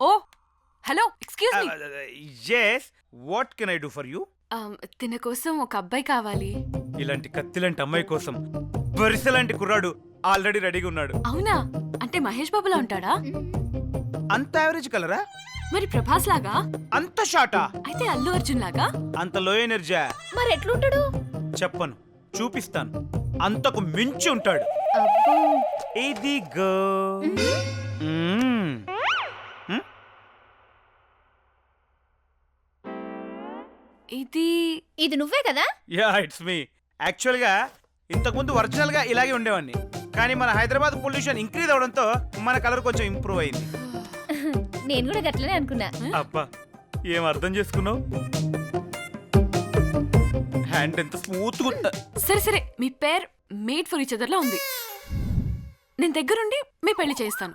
Oh hello, excuse me. yes, what can I do for you? తిన కోసం ఒక అబ్బాయి కావాలి. ఇలాంటి కత్తిలాంటి అమ్మాయి కోసం బరిసెలాంటి కుర్రాడు ఆల్రెడీ రెడీగా ఉన్నాడు. అవునా? అంటే మహేష్ బాబులా ఉంటాడా? అంత యావరేజ్ కలరా? మరి ప్రభాస్ లాగా? అంత షార్టా? అయితే అల్లు అర్జున్ లాగా? అంత లో ఎనర్జీ? మరి ఎట్లుంటాడు? చెప్పను, చూపిస్తాను. అంతకు మించి ఉంటాడు. ఇది గో. ఇది నువ్వే కదా? Yeah, it's me. యాక్చువల్ గా ఇంతకుముందు ఒరిజినల్ గా ఇలాగే ఉండేవాడిని, కానీ మన హైదరాబాద్ పొల్యూషన్ ఇంక్రీజ్ అవడంతో మన కలర్ కొంచెం ఇంప్రూవ్ అయింది. నేను కూడా గట్లనే అనుకున్నా. అబ్బా, ఏం అర్థం చేసుకున్నావు? హ్యాండ్ ఎంత స్మూత్ గా. సరే సరే, మీ పేర్ మేడ్ ఫర్ ఈచ్ అదర్ లా ఉంది. నేను దగ్గరుండి మీ పెళ్లి చేస్తాను.